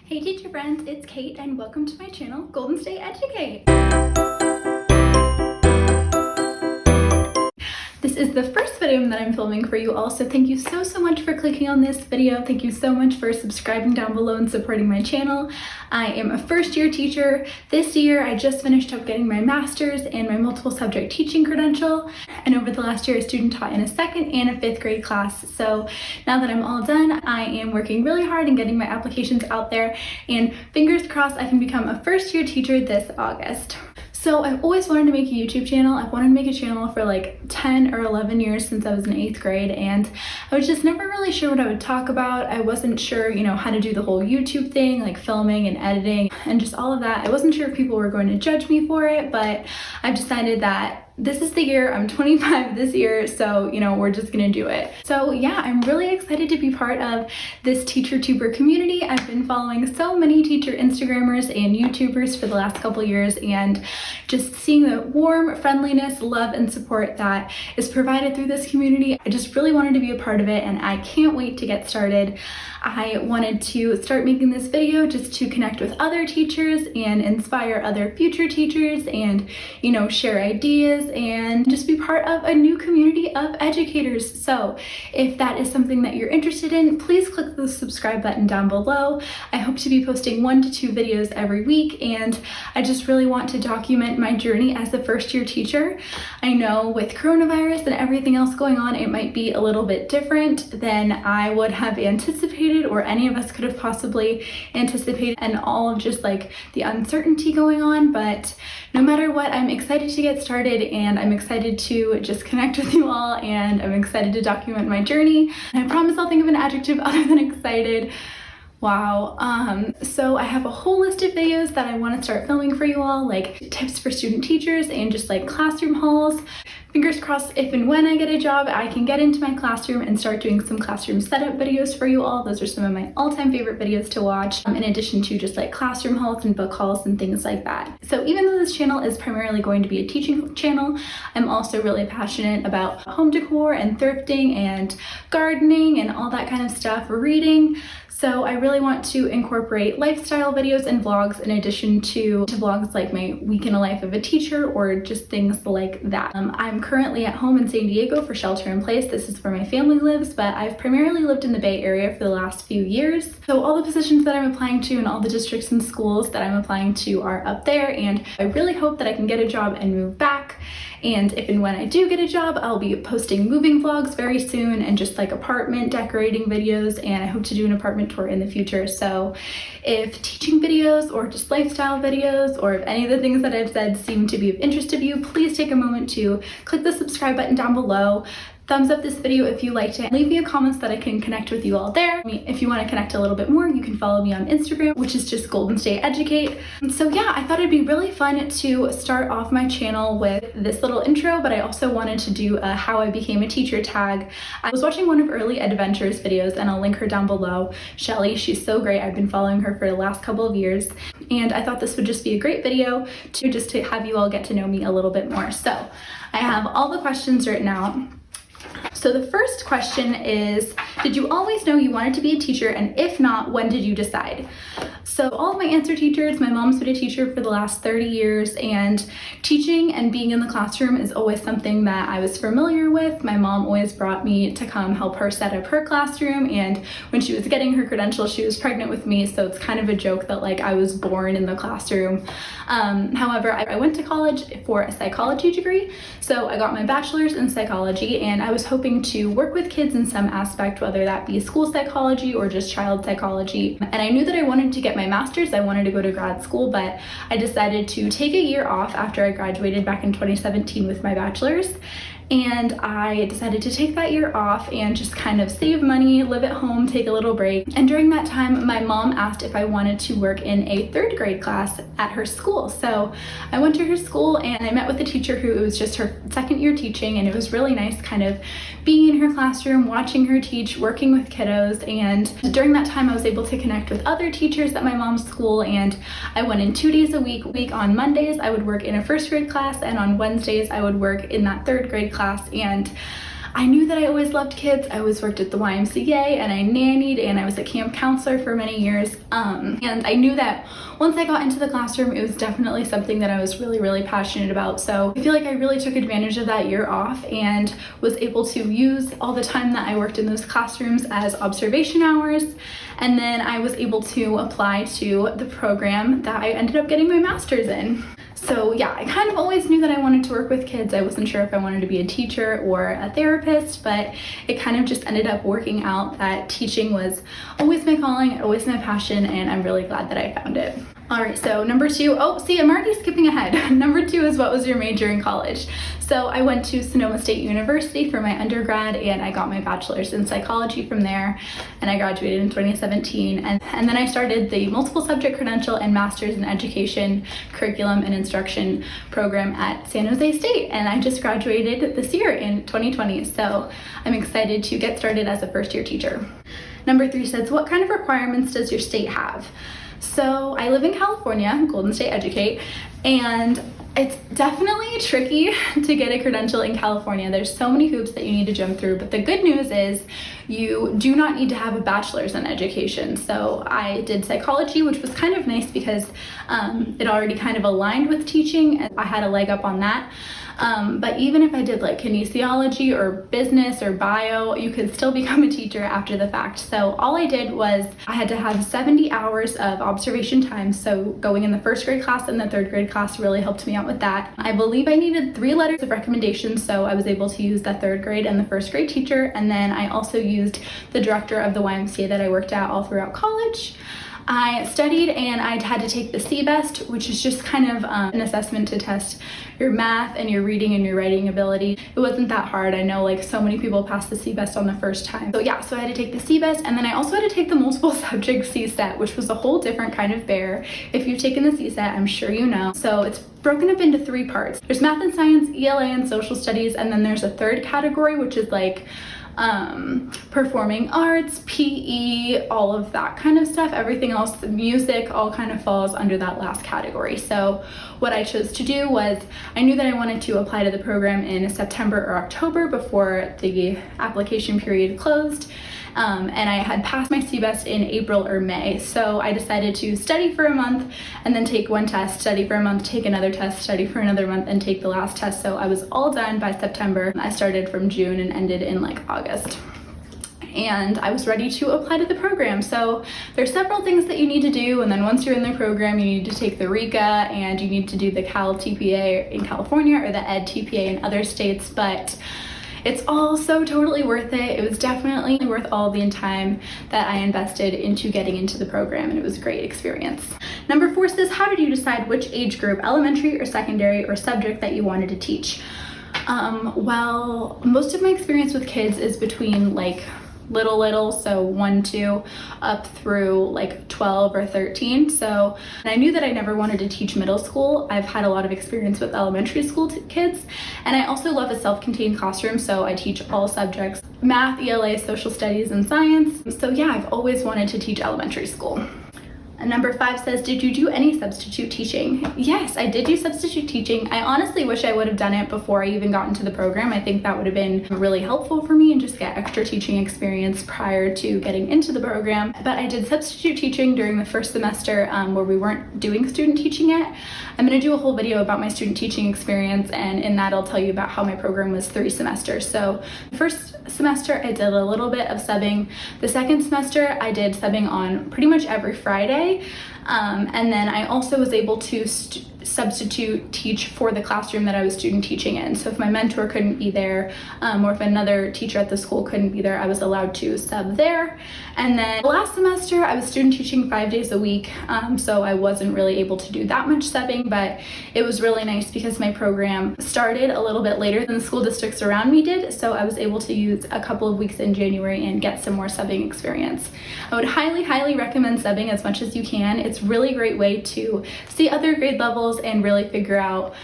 Hey teacher friends, it's Kate and welcome to my channel, Golden State Educate. This is the first video that I'm filming for you all, so thank you so much for clicking on this video. Thank you so much for subscribing down below and supporting my channel. I am a first-year teacher. This year I just finished up getting my master's and my multiple subject teaching credential, and over the last year I student taught in a 2nd and a 5th grade class. So now that I'm all done, I am working really hard and getting my applications out there, and fingers crossed I can become a first-year teacher this August. So I've always wanted to make a YouTube channel. I've wanted to make a channel for like 10 or 11 years since I was in 8th grade, and I was just never really sure what I would talk about. I wasn't sure, how to do the whole YouTube thing, like filming and editing and just all of that. I wasn't sure if people were going to judge me for it, but I've decided that this is the year. I'm 25 this year, so we're just gonna do it. So yeah, I'm really excited to be part of this teacher tuber community. I've been following so many teacher Instagrammers and YouTubers for the last couple years, and just seeing the warm friendliness, love, and support that is provided through this community, I just really wanted to be a part of it, and I can't wait to get started. I wanted to start making this video just to connect with other teachers and inspire other future teachers and, share ideas and just be part of a new community of educators. So if that is something that you're interested in, please click the subscribe button down below. I hope to be posting 1 to 2 videos every week, and I just really want to document my journey as a first-year teacher. I know with coronavirus and everything else going on, it might be a little bit different than I would have anticipated, or any of us could have possibly anticipated, and all of just like the uncertainty going on. But no matter what, I'm excited to get started, and I'm excited to just connect with you all, and I'm excited to document my journey. And I promise I'll think of an adjective other than excited. Wow. So I have a whole list of videos that I want to start filming for you all, like tips for student teachers and just like classroom hauls. Fingers crossed, if and when I get a job, I can get into my classroom and start doing some classroom setup videos for you all. Those are some of my all-time favorite videos to watch, in addition to just like classroom hauls and book hauls and things like that. So even though this channel is primarily going to be a teaching channel, I'm also really passionate about home decor and thrifting and gardening and all that kind of stuff, reading. So I really want to incorporate lifestyle videos and vlogs in addition to vlogs like my week in a life of a teacher or just things like that. I'm currently at home in San Diego for shelter in place. This is where my family lives, but I've primarily lived in the Bay Area for the last few years. So all the positions that I'm applying to and all the districts and schools that I'm applying to are up there, and I really hope that I can get a job and move back. And if and when I do get a job, I'll be posting moving vlogs very soon and just like apartment decorating videos, and I hope to do an apartment tour in the future. So if teaching videos or just lifestyle videos, or if any of the things that I've said seem to be of interest to you, please take a moment to click the subscribe button down below. Thumbs up this video if you liked it. Leave me a comment so that I can connect with you all there. If you want to connect a little bit more, you can follow me on Instagram, which is just Golden State Educate. So yeah, I thought it'd be really fun to start off my channel with this little intro, but I also wanted to do a how I became a teacher tag. I was watching one of Early Adventures videos, and I'll link her down below. Shelly, she's so great. I've been following her for the last couple of years, and I thought this would just be a great video to have you all get to know me a little bit more. So I have all the questions written out. So the first question is, did you always know you wanted to be a teacher, and if not, when did you decide? So all of my answer teachers, my mom's been a teacher for the last 30 years, and teaching and being in the classroom is always something that I was familiar with. My mom always brought me to come help her set up her classroom, and when she was getting her credentials, she was pregnant with me, so it's kind of a joke that like I was born in the classroom. However, I went to college for a psychology degree, so I got my bachelor's in psychology, and I was hoping to work with kids in some aspect, whether that be school psychology or just child psychology. And I knew that I wanted to get my master's. I wanted to go to grad school, but I decided to take a year off after I graduated back in 2017 with my bachelor's. And I decided to take that year off and just kind of save money, live at home, take a little break. And during that time, my mom asked if I wanted to work in a 3rd grade class at her school. So I went to her school and I met with a teacher who was just her 2nd year teaching, and it was really nice kind of being in her classroom, watching her teach, working with kiddos. And during that time, I was able to connect with other teachers at my mom's school, and I went in 2 days a week. On Mondays, I would work in a 1st grade class, and on Wednesdays, I would work in that 3rd grade class. And I knew that I always loved kids. I always worked at the YMCA and I nannied and I was a camp counselor for many years. And I knew that once I got into the classroom, it was definitely something that I was really passionate about. So I feel like I really took advantage of that year off and was able to use all the time that I worked in those classrooms as observation hours. And then I was able to apply to the program that I ended up getting my master's in. So yeah, I kind of always knew that I wanted to work with kids. I wasn't sure if I wanted to be a teacher or a therapist, but it kind of just ended up working out that teaching was always my calling, always my passion, and I'm really glad that I found it. All right, so number two, oh, see, I'm already skipping ahead. Number two is, what was your major in college? So I went to Sonoma State University for my undergrad and I got my bachelor's in psychology from there, and I graduated in 2017. And then I started the multiple subject credential and master's in education, curriculum and instruction program at San Jose State. And I just graduated this year in 2020. So I'm excited to get started as a first year teacher. Number three says, what kind of requirements does your state have? So I live in California, Golden State Educate, and it's definitely tricky to get a credential in California. There's so many hoops that you need to jump through, but the good news is you do not need to have a bachelor's in education. So I did psychology, which was kind of nice because it already kind of aligned with teaching and I had a leg up on that. But even if I did like kinesiology or business or bio, you could still become a teacher after the fact. So all I did was I had to have 70 hours of observation time. So going in the first grade class and the third grade class really helped me out with that. I believe I needed 3 letters of recommendation, so I was able to use the third grade and the first grade teacher. And then I also used the director of the YMCA that I worked at all throughout college. I studied and I had to take the CBEST, which is just kind of an assessment to test your math and your reading and your writing ability. It wasn't that hard. I know like so many people pass the CBEST on the first time. So yeah, so I had to take the CBEST, and then I also had to take the multiple subject CSET, which was a whole different kind of bear. If you've taken the CSET, I'm sure you know. So it's broken up into 3 parts. There's math and science, ELA and social studies, and then there's a third category, which is like performing arts, PE, all of that kind of stuff. Everything else, music, all kind of falls under that last category. So what I chose to do was, I knew that I wanted to apply to the program in September or October before the application period closed. And I had passed my CBEST in April or May. So I decided to study for a month and then take one test, study for a month, take another test, study for another month, and take the last test. So I was all done by September. I started from June and ended in like August. And I was ready to apply to the program. So there's several things that you need to do, and then once you're in the program, you need to take the RECA and you need to do the Cal TPA in California or the Ed TPA in other states, but it's all so totally worth it. It was definitely worth all the time that I invested into getting into the program, and it was a great experience. Number 4 says, how did you decide which age group, elementary or secondary, or subject that you wanted to teach? Well, most of my experience with kids is between like little, so 1, 2, up through like 12 or 13. So, and I knew that I never wanted to teach middle school. I've had a lot of experience with elementary school kids, and I also love a self-contained classroom, so I teach all subjects: math, ELA, social studies, and science. So yeah, I've always wanted to teach elementary school. And number 5 says, did you do any substitute teaching? Yes, I did do substitute teaching. I honestly wish I would have done it before I even got into the program. I think that would have been really helpful for me and just get extra teaching experience prior to getting into the program. But I did substitute teaching during the first semester where we weren't doing student teaching yet. I'm going to do a whole video about my student teaching experience, and in that I'll tell you about how my program was 3 semesters. So the first semester I did a little bit of subbing. The second semester I did subbing on pretty much every Friday. And then I also was able to substitute teach for the classroom that I was student teaching in. So if my mentor couldn't be there, or if another teacher at the school couldn't be there, I was allowed to sub there. And then last semester I was student teaching 5 days a week, so I wasn't really able to do that much subbing, but it was really nice because my program started a little bit later than the school districts around me did, so I was able to use a couple of weeks in January and get some more subbing experience. I would highly recommend subbing as much as you can. It's a really great way to see other grade levels and really figure out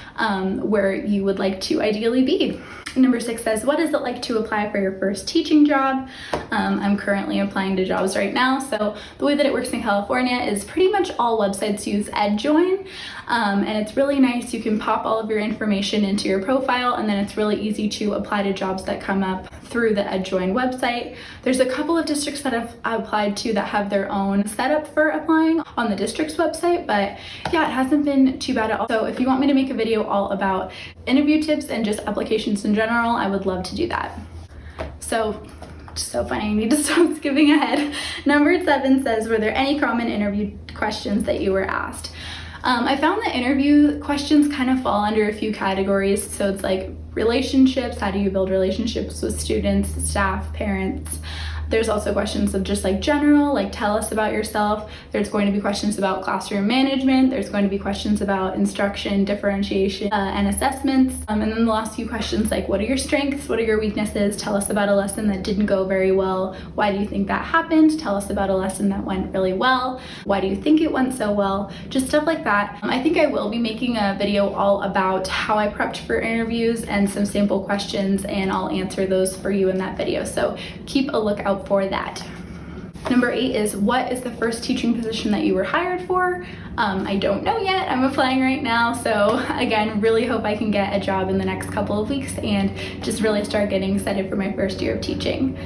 where you would like to ideally be. Number 6 says, what is it like to apply for your first teaching job? I'm currently applying to jobs right now. So the way that it works in California is pretty much all websites use EdJoin, and it's really nice. You can pop all of your information into your profile, and then it's really easy to apply to jobs that come up through the EdJoin website. There's a couple of districts that I've applied to that have their own setup for applying on the district's website, but yeah, it hasn't been too bad at all. So if you want me to make a video all about interview tips and just applications in general, I would love to do that. So funny, I need to stop skipping ahead. Number 7 says, were there any common interview questions that you were asked? I found that interview questions kind of fall under a few categories. So it's like relationships, how do you build relationships with students, staff, parents. There's also questions of just like general, like tell us about yourself. There's going to be questions about classroom management. There's going to be questions about instruction, differentiation, and assessments. And then the last few questions like what are your strengths? What are your weaknesses? Tell us about a lesson that didn't go very well. Why do you think that happened? Tell us about a lesson that went really well. Why do you think it went so well? Just stuff like that. I think I will be making a video all about how I prepped for interviews and some sample questions, and I'll answer those for you in that video. So keep a lookout for that. Number 8 is, what is the first teaching position that you were hired for? I don't know yet. I'm applying right now. So again, really hope I can get a job in the next couple of weeks and just really start getting excited for my first year of teaching.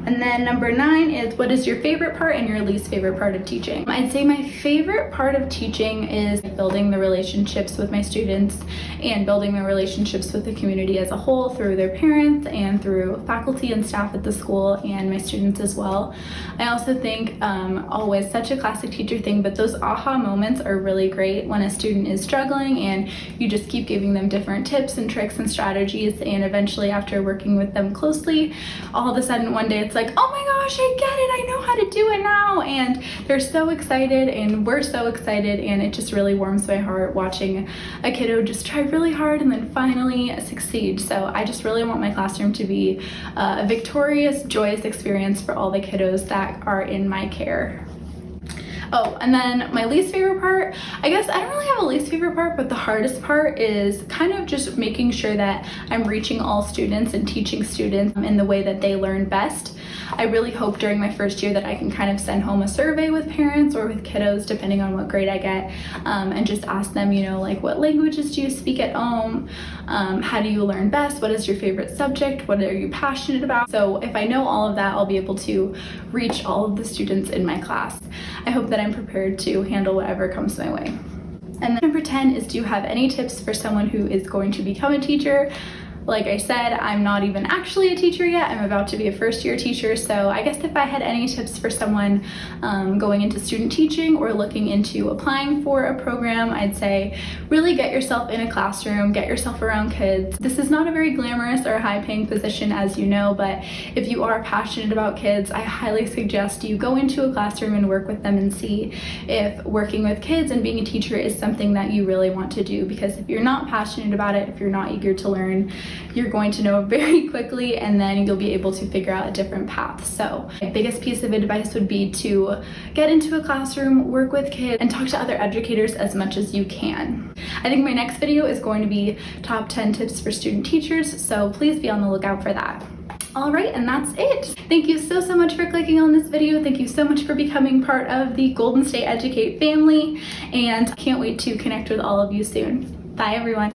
And then number 9 is, what is your favorite part and your least favorite part of teaching? I'd say my favorite part of teaching is building the relationships with my students and building the relationships with the community as a whole through their parents and through faculty and staff at the school and my students as well. I also think always such a classic teacher thing, but those aha moments are really great when a student is struggling and you just keep giving them different tips and tricks and strategies, and eventually after working with them closely, all of a sudden one day it's like, oh my gosh, I get it, I know how to do it now, and they're so excited and we're so excited, and it just really warms my heart watching a kiddo just try really hard and then finally succeed. So I just really want my classroom to be a victorious, joyous experience for all the kiddos that are in my care. Oh, and then my least favorite part, I guess I don't really have a least favorite part, but the hardest part is kind of just making sure that I'm reaching all students and teaching students in the way that they learn best. I really hope during my first year that I can kind of send home a survey with parents or with kiddos, depending on what grade I get, and just ask them, you know, like, what languages do you speak at home? How do you learn best? What is your favorite subject? What are you passionate about? So if I know all of that, I'll be able to reach all of the students in my class. I hope that I'm prepared to handle whatever comes my way. And then number 10 is, do you have any tips for someone who is going to become a teacher? Like I said, I'm not even actually a teacher yet. I'm about to be a first-year teacher, so I guess if I had any tips for someone going into student teaching or looking into applying for a program, I'd say really get yourself in a classroom, get yourself around kids. This is not a very glamorous or high-paying position, as you know, but if you are passionate about kids, I highly suggest you go into a classroom and work with them and see if working with kids and being a teacher is something that you really want to do, because if you're not passionate about it, if you're not eager to learn, you're going to know very quickly, and then you'll be able to figure out a different path. So my biggest piece of advice would be to get into a classroom, work with kids, and talk to other educators as much as you can. I think my next video is going to be top 10 tips for student teachers, so please be on the lookout for that. All right, and that's it. Thank you so much for clicking on this video. Thank you so much for becoming part of the Golden State Educate family, and I can't wait to connect with all of you soon. Bye, everyone.